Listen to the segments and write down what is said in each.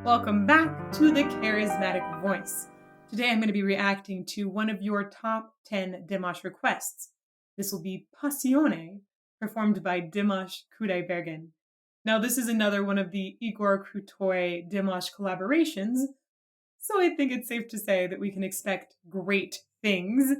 Welcome back to The Charismatic Voice. Today I'm going to be reacting to one of your top 10 Dimash requests. This will be Passione, performed by Dimash Kudaibergen. Now this is another one of the Igor, Krutoy, Dimash collaborations, so I think it's safe to say that we can expect great things.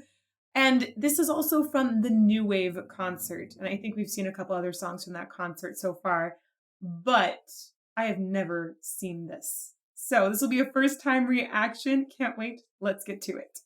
And this is also from the New Wave concert, and I think we've seen a couple other songs from that concert so far, but I have never seen this. So this will be a first-time reaction. Can't wait. Let's get to it.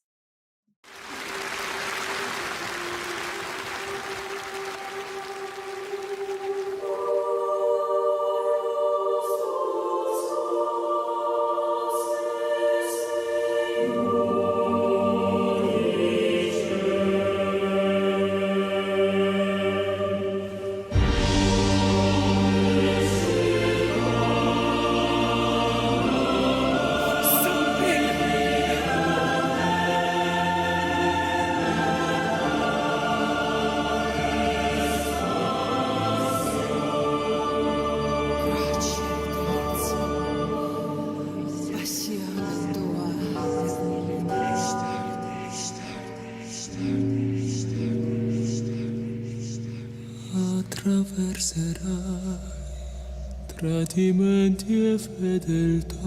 Attraverserai tradimenti e fedeltà,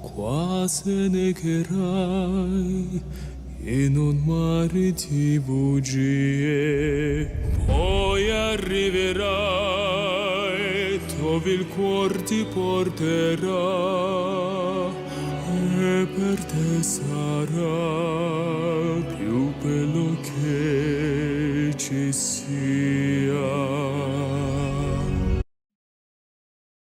quasi negherai in un mare di bugie, poi arriverai dove il cuor ti porterà e per te sarà più bello che ci sia.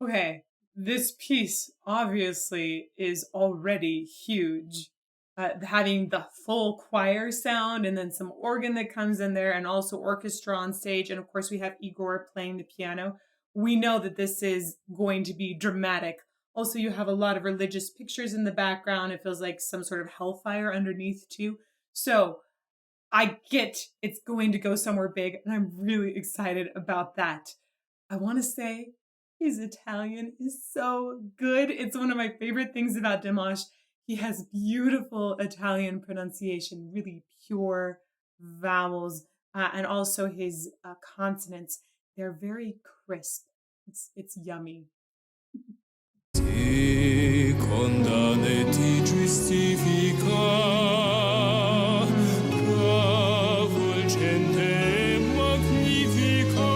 Okay, this piece obviously is already huge. Having the full choir sound and then some organ that comes in there and also orchestra on stage. And of course we have Igor playing the piano. We know that this is going to be dramatic. Also, you have a lot of religious pictures in the background. It feels like some sort of hellfire underneath too. So I get it's going to go somewhere big, and I'm really excited about that. I want to say his Italian is so good. It's one of my favorite things about Dimash. He has beautiful Italian pronunciation, really pure vowels, and also his consonants. They're very crisp. It's yummy. Ti condanna e ti giustifica, travolgente e magnifica,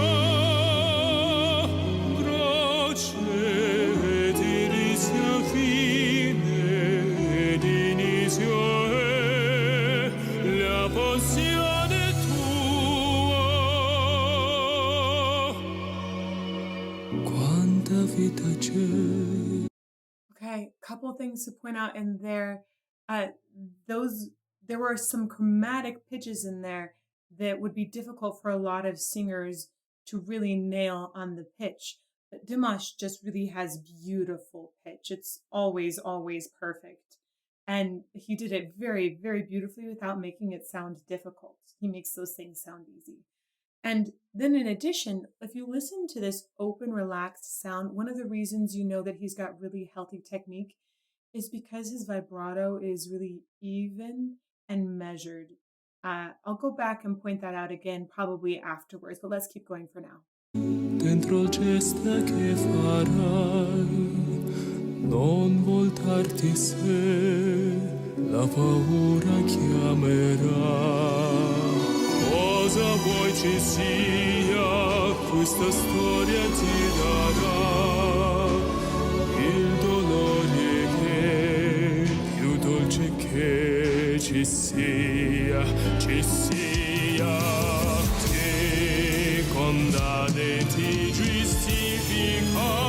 croce ed inizia fine ed inizio è la passione tua. Quanta vita c'è. Okay, couple things to point out in there. There were some chromatic pitches in there that would be difficult for a lot of singers to really nail on the pitch. But Dimash just really has beautiful pitch. It's always, always perfect. And he did it very, very beautifully without making it sound difficult. He makes those things sound easy. And then in addition, if you listen to this open, relaxed sound, one of the reasons you know that he's got really healthy technique is because his vibrato is really even and measured. I'll go back and point that out again probably afterwards, but let's keep going for now. Dentro il gesta che farai, non voltarti se la paura chiamerà. Cosa vuoi ci sia, questa storia ti darà il dolore che più dolce che ci sia, ci sia. Ti condanna e ti giustifica.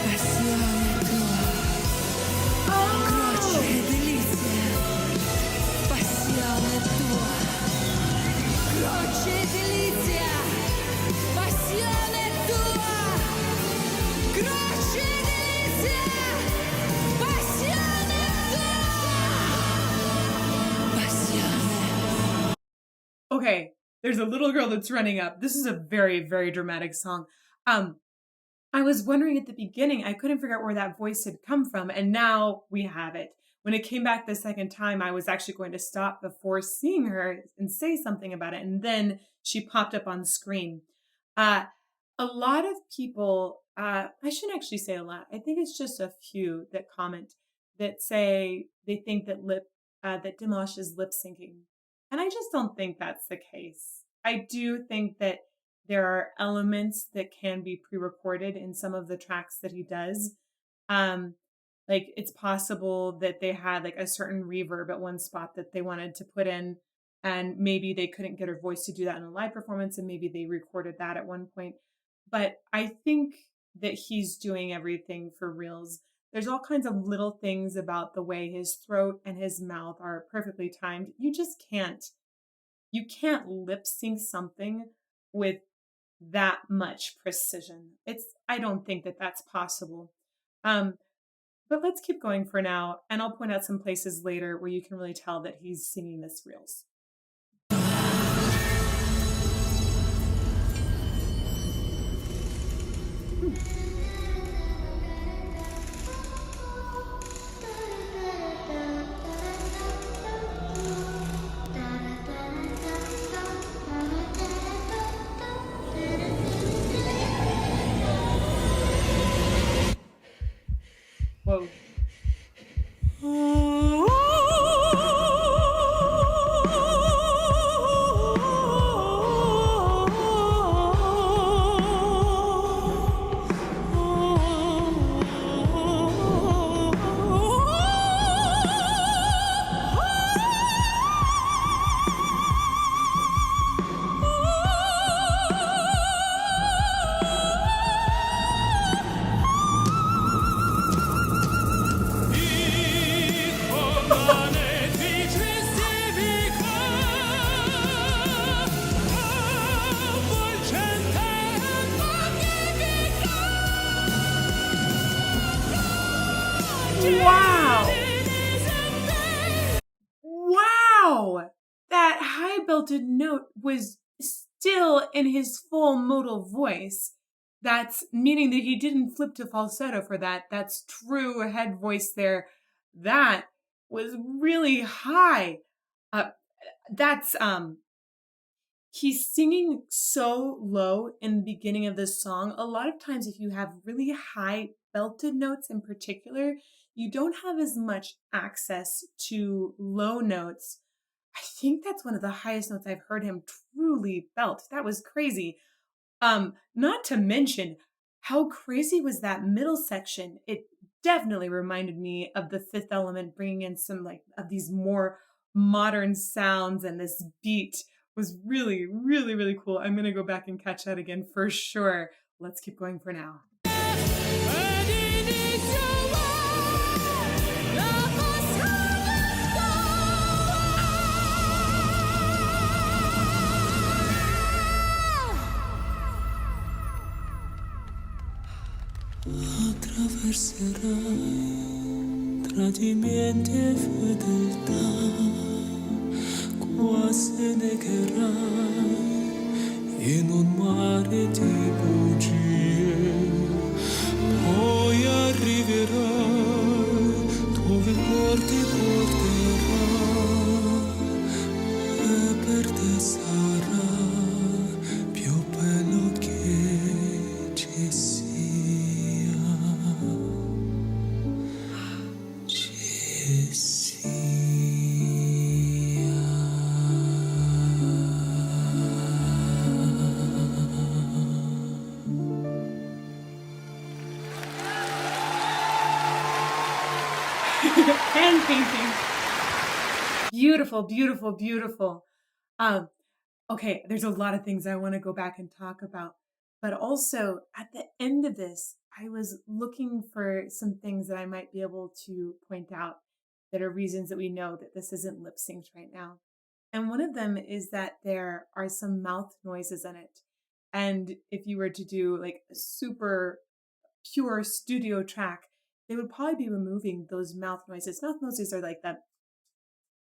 Passione tua, croce Okay, there's a little girl that's running up. This is a very, very dramatic song. Um, I was wondering at the beginning, I couldn't figure out where that voice had come from, and now we have it. When it came back the second time, I was actually going to stop before seeing her and say something about it, and then she popped up on screen. Uh, a lot of people, I shouldn't actually say a lot. I think it's just a few that comment that say they think that Dimash is lip syncing, and I just don't think that's the case. I do think that there are elements that can be pre-recorded in some of the tracks that he does. Um, like it's possible that they had like a certain reverb at one spot that they wanted to put in, and maybe they couldn't get her voice to do that in a live performance, and maybe they recorded that at one point. But I think that he's doing everything for reals. There's all kinds of little things about the way his throat and his mouth are perfectly timed. You can't lip sync something with that much precision. I don't think that that's possible. Um, but let's keep going for now, and I'll point out some places later where you can really tell that he's singing this reels. Whoa. Wow. Wow. That high belted note was still in his full modal voice. That's meaning that he didn't flip to falsetto for that. That's true head voice there. That was really high. Uh, that's he's singing so low in the beginning of this song. A lot of times, if you have really high belted notes in particular, you don't have as much access to low notes. I think that's one of the highest notes I've heard him truly belt. That was crazy. Not to mention how crazy was that middle section. It definitely reminded me of the Fifth Element, bringing in some like of these more modern sounds, and this beat was really, really, really cool. I'm gonna go back and catch that again for sure. Let's keep going for now. Attraverserai tradimenti fedeltà, quasi negherai in un mare di bugie, poi arriverai dove il cuore ti porterà, e per te sarà più bello che ci sia. Hand painting. Beautiful, beautiful, beautiful. Um, okay, there's a lot of things I want to go back and talk about. But also at the end of this, I was looking for some things that I might be able to point out that are reasons that we know that this isn't lip synced right now. And one of them is that there are some mouth noises in it. And if you were to do like a super pure studio track, they would probably be removing those mouth noises. Mouth noises are like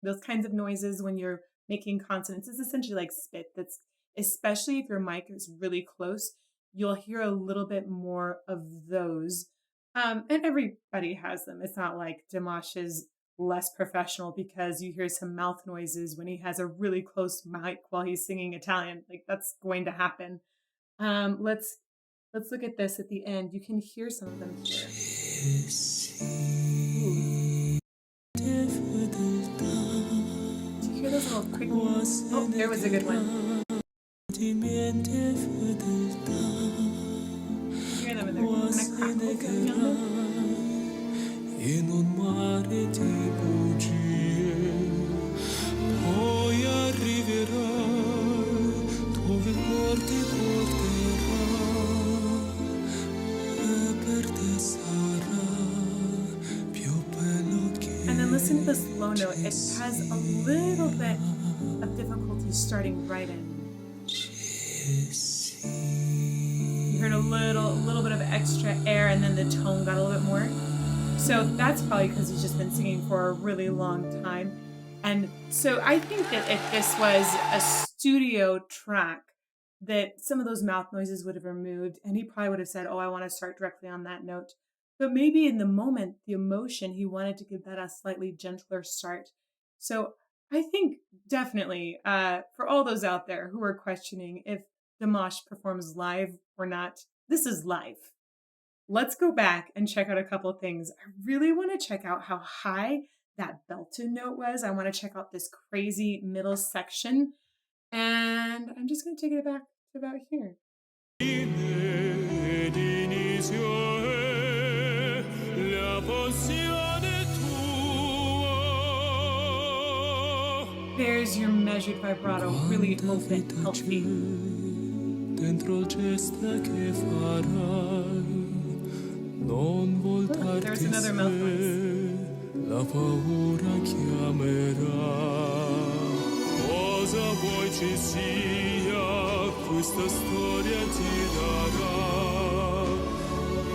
those kinds of noises when you're making consonants. It's essentially like spit. That's especially if your mic is really close, you'll hear a little bit more of those. And everybody has them. It's not like Dimash is less professional because you hear some mouth noises when he has a really close mic while he's singing Italian. Like that's going to happen. Let's look at this at the end. You can hear some of them here. Ooh. Do you hear those little quick? Oh, there was a good one. You hear them in there. Kind of crackle coming out of them. In un mare di bugie, poi arriverai dove il cuore ti porterà, e per te sarà più bello che. And then listen to this low note. It has a little bit of difficulty starting right in. You heard a little bit of extra air, and then the tone got a little bit more. So that's probably because he's just been singing for a really long time. And so I think that if this was a studio track, that some of those mouth noises would have removed, and he probably would have said, oh, I want to start directly on that note. But maybe in the moment, the emotion, he wanted to give that a slightly gentler start. So I think definitely for all those out there who are questioning if Dimash performs live or not, this is live. Let's go back and check out a couple of things. I really want to check out how high that belted note was. I want to check out this crazy middle section. And I'm just going to take it back to about here. There's your measured vibrato, really open, healthy. Dentro il gesta che farai. Non voltarti se la paura chiamerà. Cosa vuoi ci sia, questa storia ti darà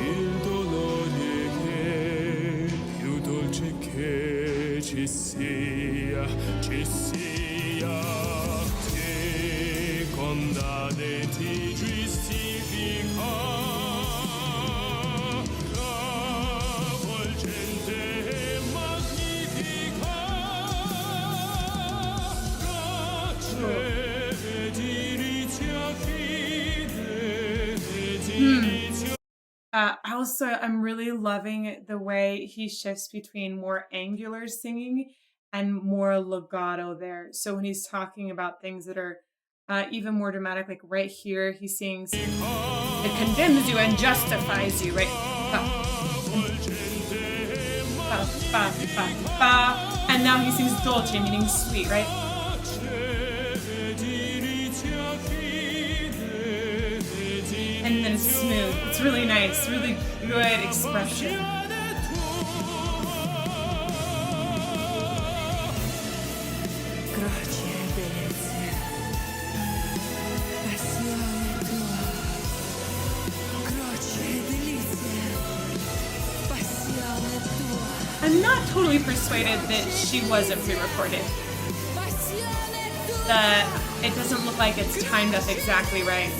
il dolore che più dolce che ci sia, che condanne ti giustifica. I'm really loving the way he shifts between more angular singing and more legato there. So when he's talking about things that are even more dramatic, like right here, he sings, it condemns you and justifies you, right? And now he sings dolce, meaning sweet, right? And then it's smooth. It's really nice, really good expression. I'm not totally persuaded that she wasn't pre-recorded. It doesn't look like it's timed up exactly right.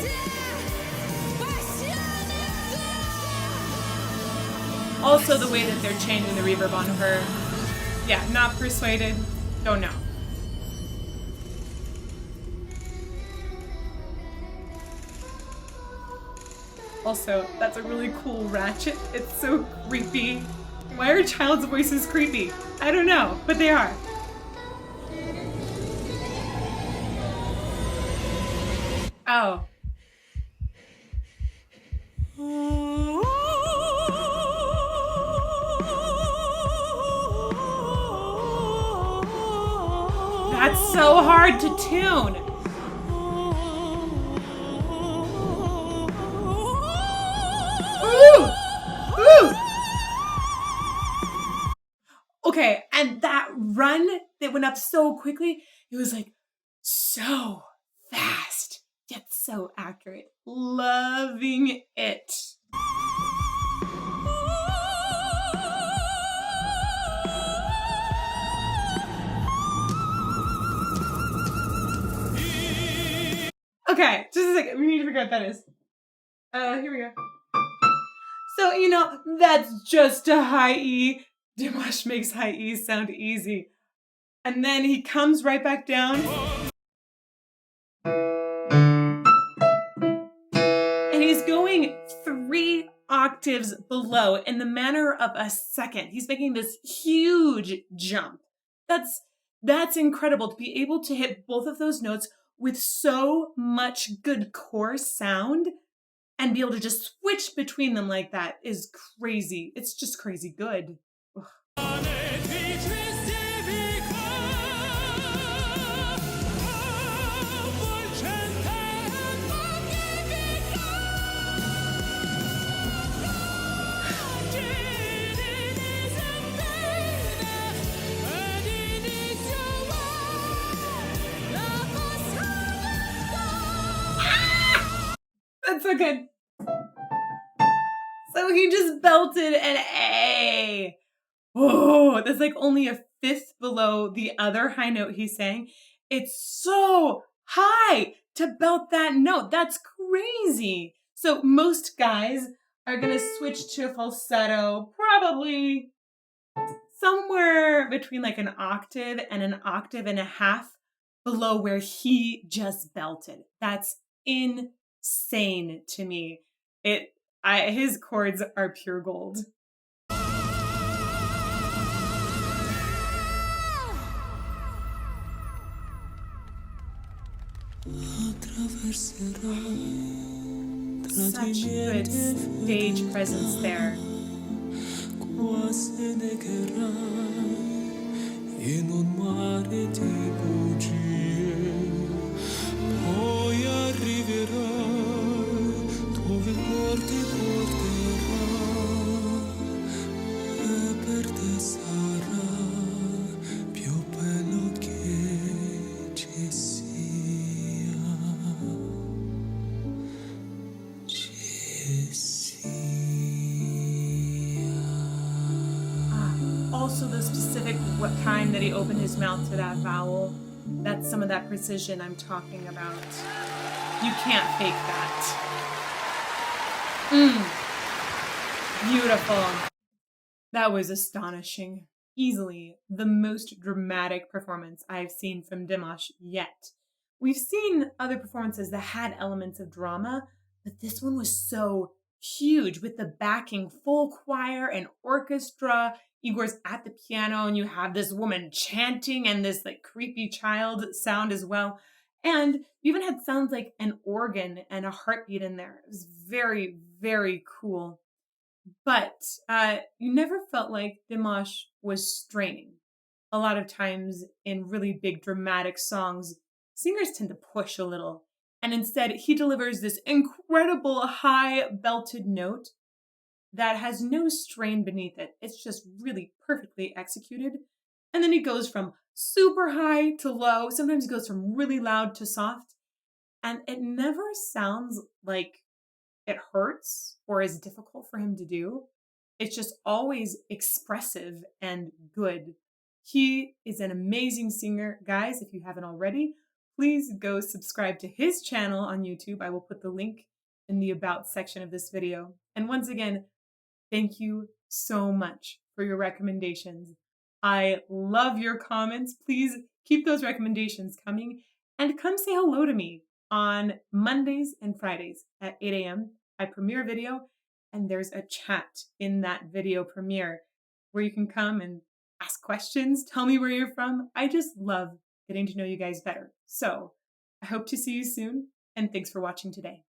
Also, the way that they're changing the reverb on her. Yeah, not persuaded. Don't know. Also, that's a really cool ratchet. It's so creepy. Why are child's voices creepy? I don't know, but they are. Oh. That's so hard to tune. Ooh! Ooh! Okay, and that run that went up so quickly, it was like so fast, yet so accurate. Loving it. Okay, just a second. We need to figure out what that is. Here we go. So, that's just a high E. Dimash makes high E sound easy. And then he comes right back down. And he's going 3 octaves below in the manner of a second. He's making this huge jump. That's incredible to be able to hit both of those notes with so much good core sound and be able to just switch between them like that is crazy. It's just crazy good. Ugh. That's so good. So he just belted an A. Oh, that's like only a fifth below the other high note he sang. It's so high to belt that note. That's crazy. So most guys are going to switch to a falsetto probably somewhere between like an octave and an octave and a half below where he just belted. That's insane to me. His chords are pure gold. Such good stage presence there. Also the specific time that he opened his mouth to that vowel, that's some of that precision I'm talking about. You can't fake that. Beautiful. That was astonishing. Easily the most dramatic performance I've seen from Dimash yet. We've seen other performances that had elements of drama, but this one was so huge with the backing full choir and orchestra. Igor's at the piano and you have this woman chanting and this like creepy child sound as well. And you even had sounds like an organ and a heartbeat in there. It was very, very cool. But you never felt like Dimash was straining. A lot of times in really big dramatic songs, singers tend to push a little. And instead, he delivers this incredible high belted note that has no strain beneath it. It's just really perfectly executed. And then he goes from super high to low. Sometimes he goes from really loud to soft. And it never sounds like it hurts or is difficult for him to do. It's just always expressive and good. He is an amazing singer. Guys, if you haven't already, please go subscribe to his channel on YouTube. I will put the link in the About section of this video. And once again, thank you so much for your recommendations. I love your comments. Please keep those recommendations coming and come say hello to me on Mondays and Fridays at 8 a.m. I premiere a video and there's a chat in that video premiere where you can come and ask questions, tell me where you're from. I just love getting to know you guys better. So I hope to see you soon and thanks for watching today.